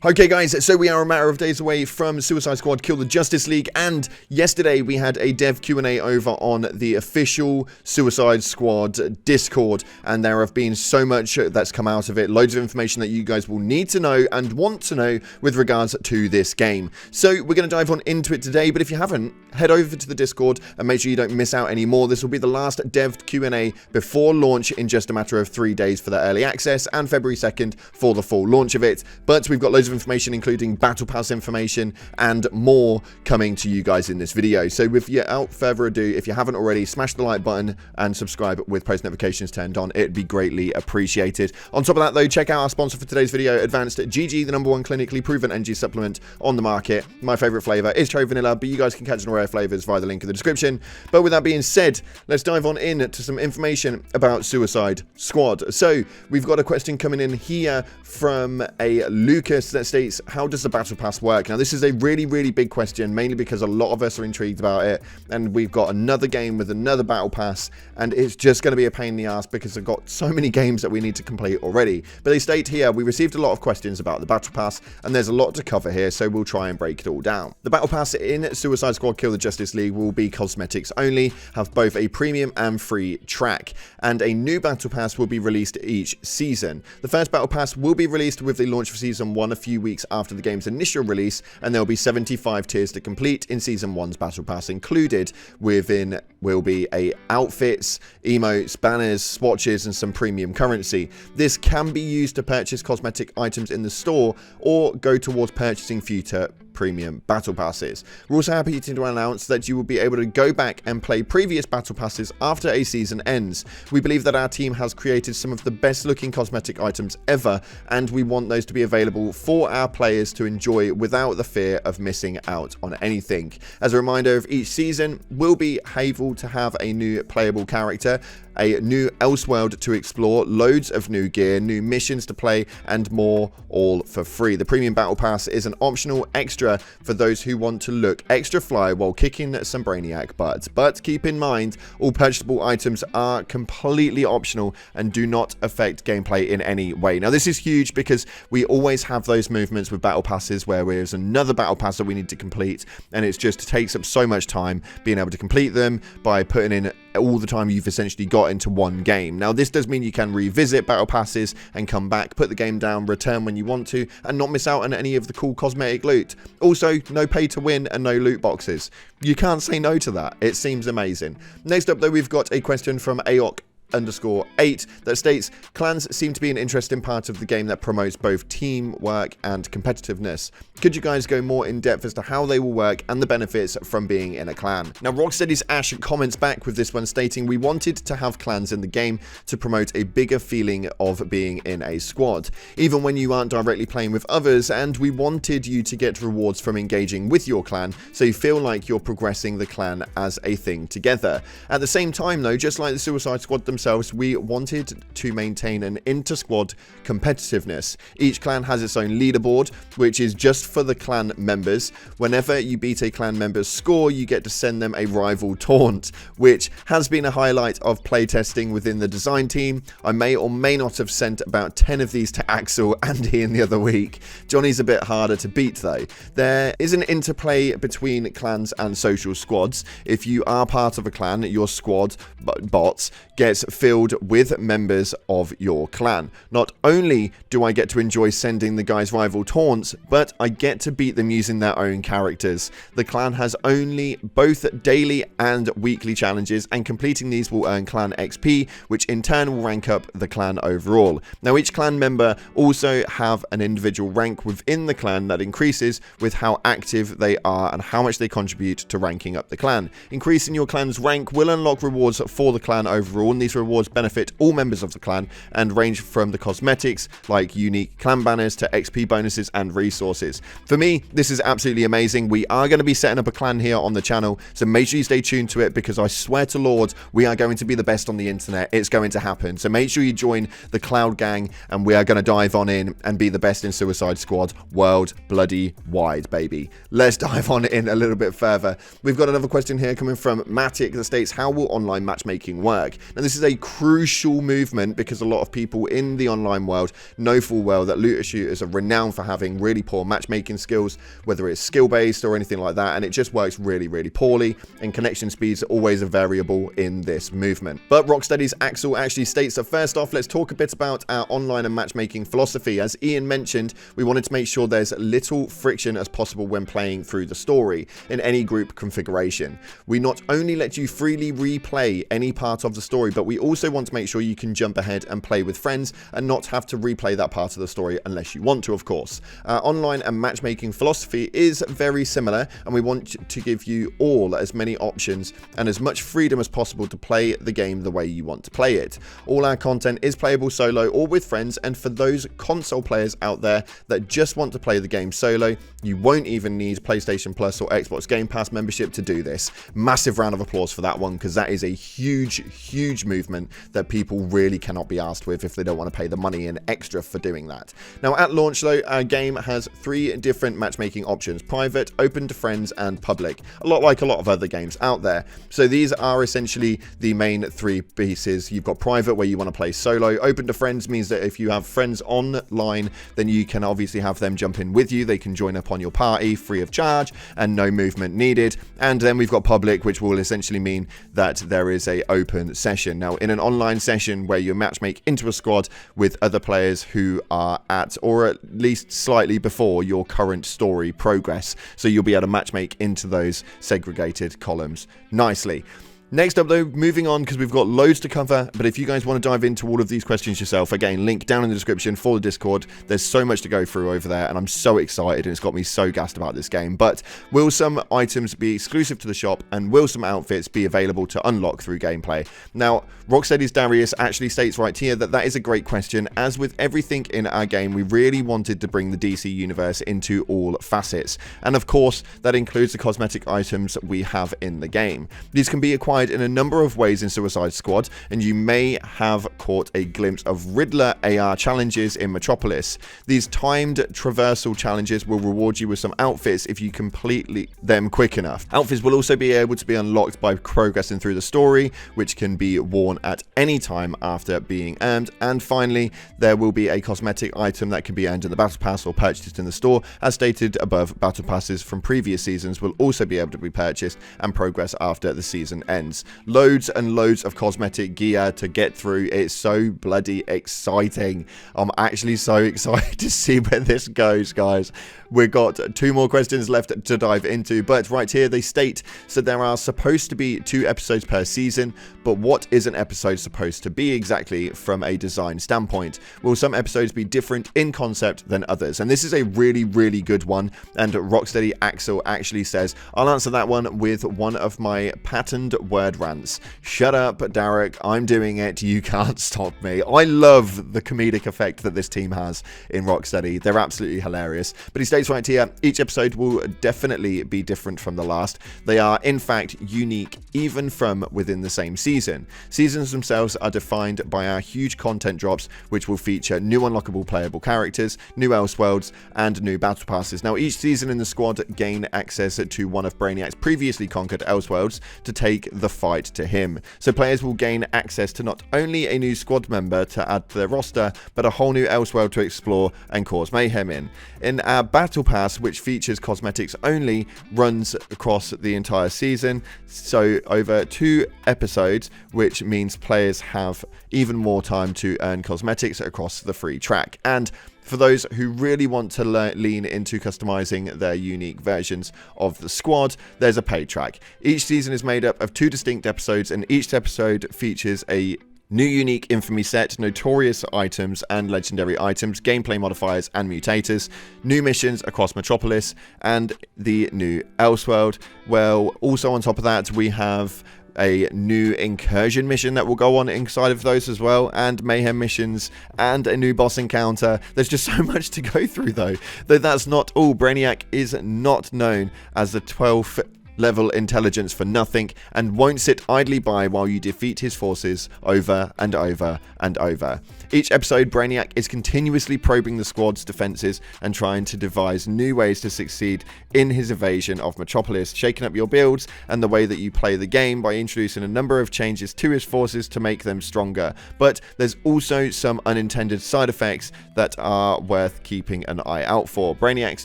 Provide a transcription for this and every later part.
Okay guys, so we are a matter of days away from Suicide Squad Kill the Justice League, and yesterday we had a dev Q&A over on the official Suicide Squad Discord, and there have been so much that's come out of it, loads of information that you guys will need to know and want to know with regards to this game. So we're going to dive on into it today, but if you haven't, head over to the Discord and make sure you don't miss out anymore. This will be the last dev Q&A before launch in just a matter of 3 days for the early access, and February 2nd for the full launch of it. But we've got loads of information, including battle pass information and more, coming to you guys in this video. So without further ado, if you haven't already, smash the like button and subscribe with post notifications turned on. It'd be greatly appreciated. On top of that though, check out our sponsor for today's video, Advanced GG, the #1 clinically proven energy supplement on the market. My favorite flavor is cherry vanilla, but you guys can catch an array of flavors via the link in the description. But with that being said, let's dive on in to some information about Suicide Squad. So we've got a question coming in here from a Lucas that states, how does the battle pass work? Now this is a really big question, mainly because a lot of us are intrigued about it, and we've got another game with another battle pass, and it's just going to be a pain in the ass because I've got so many games that we need to complete already. But they state here, we received a lot of questions about the battle pass, and there's a lot to cover here, so we'll try and break it all down. The battle pass in Suicide Squad Kill the Justice League will be cosmetics only, have both a premium and free track, and a new battle pass will be released each season. The first battle pass will be released with the launch of season 1 a few weeks after the game's initial release, and there will be 75 tiers to complete in season 1's battle pass. Included within will be outfits, emotes, banners, swatches, and some premium currency. This can be used to purchase cosmetic items in the store or go towards purchasing future premium battle passes. We're also happy to announce that you will be able to go back and play previous battle passes after a season ends. We believe that our team has created some of the best looking cosmetic items ever, and we want those to be available for our players to enjoy without the fear of missing out on anything. As a reminder, of each season will be able to have a new playable character, a new Elseworld to explore, loads of new gear, new missions to play, and more, all for free. The premium battle pass is an optional extra for those who want to look extra fly while kicking some brainiac butts. But keep in mind, all purchasable items are completely optional and do not affect gameplay in any way. Now this is huge because we always have those movements with battle passes where there's another battle pass that we need to complete, and it just takes up so much time being able to complete them by putting in all the time you've essentially got into one game. Now this does mean you can revisit battle passes and come back, put the game down, return when you want to, and not miss out on any of the cool cosmetic loot. Also, no pay to win and no loot boxes. You can't say no to that. It seems amazing. Next up though, we've got a question from AOC_8 that states, clans seem to be an interesting part of the game that promotes both teamwork and competitiveness. Could you guys go more in depth as to how they will work and the benefits from being in a clan? Now Rocksteady's Ash comments back with this one, stating, we wanted to have clans in the game to promote a bigger feeling of being in a squad, even when you aren't directly playing with others, and we wanted you to get rewards from engaging with your clan, so you feel like you're progressing the clan as a thing together. At the same time though, just like the Suicide Squad themselves, we wanted to maintain an inter-squad competitiveness. Each clan has its own leaderboard, which is just for the clan members. Whenever you beat a clan member's score, you get to send them a rival taunt, which has been a highlight of playtesting within the design team. I may or may not have sent about 10 of these to Axel and Ian the other week. Johnny's a bit harder to beat though. There is an interplay between clans and social squads. If you are part of a clan, your squad bots gets filled with members of your clan. Not only do I get to enjoy sending the guys rival taunts, but I get to beat them using their own characters. The clan has only both daily and weekly challenges, and completing these will earn clan XP, which in turn will rank up the clan overall. Now each clan member also have an individual rank within the clan that increases with how active they are and how much they contribute to ranking up the clan. Increasing your clan's rank will unlock rewards for the clan overall, and these rewards benefit all members of the clan and range from the cosmetics like unique clan banners to XP bonuses and resources. For me, this is absolutely amazing. We are going to be setting up a clan here on the channel, so make sure you stay tuned to it, because I swear to Lord, we are going to be the best on the internet. It's going to happen. So make sure you join the Cloud Gang, and we are going to dive on in and be the best in Suicide Squad world bloody wide, baby. Let's dive on in a little bit further. We've got another question here coming from Matic that states, how will online matchmaking work? Now this is is a crucial movement because a lot of people in the online world know full well that looter shooters are renowned for having really poor matchmaking skills, whether it's skill-based or anything like that, and it just works really, really poorly, and connection speeds are always a variable in this movement. But Rocksteady's Axel actually states that first off, let's talk a bit about our online and matchmaking philosophy. As Ian mentioned, we wanted to make sure there's little friction as possible when playing through the story in any group configuration. We not only let you freely replay any part of the story, but we also want to make sure you can jump ahead and play with friends and not have to replay that part of the story unless you want to, of course. Our online and matchmaking philosophy is very similar, and we want to give you all as many options and as much freedom as possible to play the game the way you want to play it. All our content is playable solo or with friends, and for those console players out there that just want to play the game solo, you won't even need PlayStation Plus or Xbox Game Pass membership to do this. Massive round of applause for that one, because that is a huge movement that people really cannot be asked with if they don't want to pay the money in extra for doing that. Now at launch though, our game has 3 different matchmaking options: private, open to friends, and public, a lot like a lot of other games out there. So these are essentially the main 3 pieces. You've got private, where you want to play solo. Open to friends means that if you have friends online, then you can obviously have them jump in with you. They can join up on your party free of charge and no movement needed. And then we've got public, which will essentially mean that there is a open session. Now in an online session where you matchmake into a squad with other players who are at or at least slightly before your current story progress, so you'll be able to matchmake into those segregated columns nicely. Next up though, moving on, because we've got loads to cover, but if you guys want to dive into all of these questions yourself, again, link down in the description for the Discord. There's so much to go through over there, and I'm so excited, and it's got me so gassed about this game. But will some items be exclusive to the shop, and will some outfits be available to unlock through gameplay? Now, Rocksteady's Darius actually states right here that that is a great question. As with everything in our game, we really wanted to bring the DC universe into all facets, and of course, that includes the cosmetic items we have in the game. These can be acquired in a number of ways in Suicide Squad, and you may have caught a glimpse of Riddler AR challenges in Metropolis. These timed traversal challenges will reward you with some outfits if you complete them quick enough. Outfits will also be able to be unlocked by progressing through the story, which can be worn at any time after being earned. And finally, there will be a cosmetic item that can be earned in the Battle Pass or purchased in the store. As stated above, Battle Passes from previous seasons will also be able to be purchased and progress after the season ends. Loads and loads of cosmetic gear to get through. It's so bloody exciting. I'm actually so excited to see where this goes, guys. We've got 2 more questions left to dive into, but right here they state, so there are supposed to be 2 episodes per season, but what is an episode supposed to be exactly from a design standpoint? Will some episodes be different in concept than others? And this is a really good one, and Rocksteady Axel actually says, I'll answer that one with one of my patterned word rants. Shut up, Derek, I'm doing it, you can't stop me. I love the comedic effect that this team has in Rocksteady. They're absolutely hilarious. But he states right here, each episode will definitely be different from the last. They are in fact unique even from within the same season. Seasons themselves are defined by our huge content drops, which will feature new unlockable playable characters, new Elseworlds, and new battle passes. Now each season in the squad gain access to one of Brainiac's previously conquered Elseworlds to take the fight to him. So players will gain access to not only a new squad member to add to their roster, but a whole new Elseworld to explore and cause mayhem in. In our Battle Pass, which features cosmetics only, runs across the entire season, so over 2 episodes, which means players have even more time to earn cosmetics across the free track. And for those who really want to lean into customizing their unique versions of the squad, there's a paid track. Each season is made up of 2 distinct episodes, and each episode features a new unique infamy set, notorious items and legendary items, gameplay modifiers and mutators, new missions across Metropolis, and the new Elseworld. Well, also on top of that, we have a new incursion mission that will go on inside of those as well, and mayhem missions, and a new boss encounter. There's just so much to go through though. Though that's not all, Brainiac is not known as the 12th level intelligence for nothing, and won't sit idly by while you defeat his forces over and over and over. Each episode, Brainiac is continuously probing the squad's defenses and trying to devise new ways to succeed in his invasion of Metropolis, shaking up your builds and the way that you play the game by introducing a number of changes to his forces to make them stronger. But there's also some unintended side effects that are worth keeping an eye out for. Brainiac's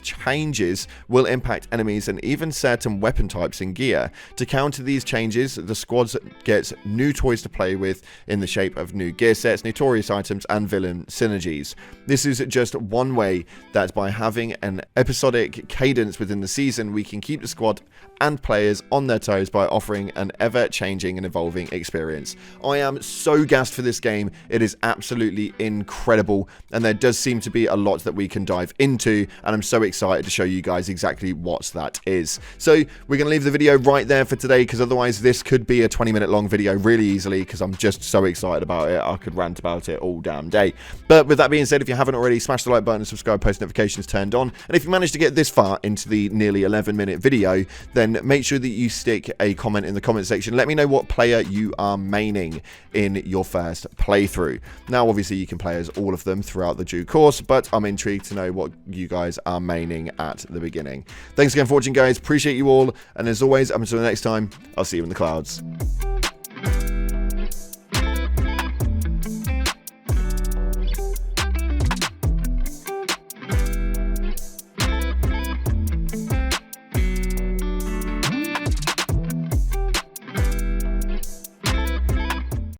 changes will impact enemies and even certain weapon types and gear. To counter these changes, the squad gets new toys to play with in the shape of new gear sets, notorious items, and villain synergies. This is just one way that by having an episodic cadence within the season, we can keep the squad and players on their toes by offering an ever-changing and evolving experience. I am so gassed for this game. It is absolutely incredible, and there does seem to be a lot that we can dive into, and I'm so excited to show you guys exactly what that is. So we're going to leave the video right there for today, because otherwise this could be a 20-minute long video really easily, because I'm just so excited about it. I could rant about it all damn day. But with that being said, if you haven't already, smash the like button and subscribe, post notifications turned on. And if you managed to get this far into the nearly 11-minute video, then make sure that you stick a comment in the comment section. Let me know what player you are maining in your first playthrough. Now, obviously, you can play as all of them throughout the due course, but I'm intrigued to know what you guys are maining at the beginning. Thanks again for watching, guys. Appreciate you all. And as always, up until the next time, I'll see you in the clouds.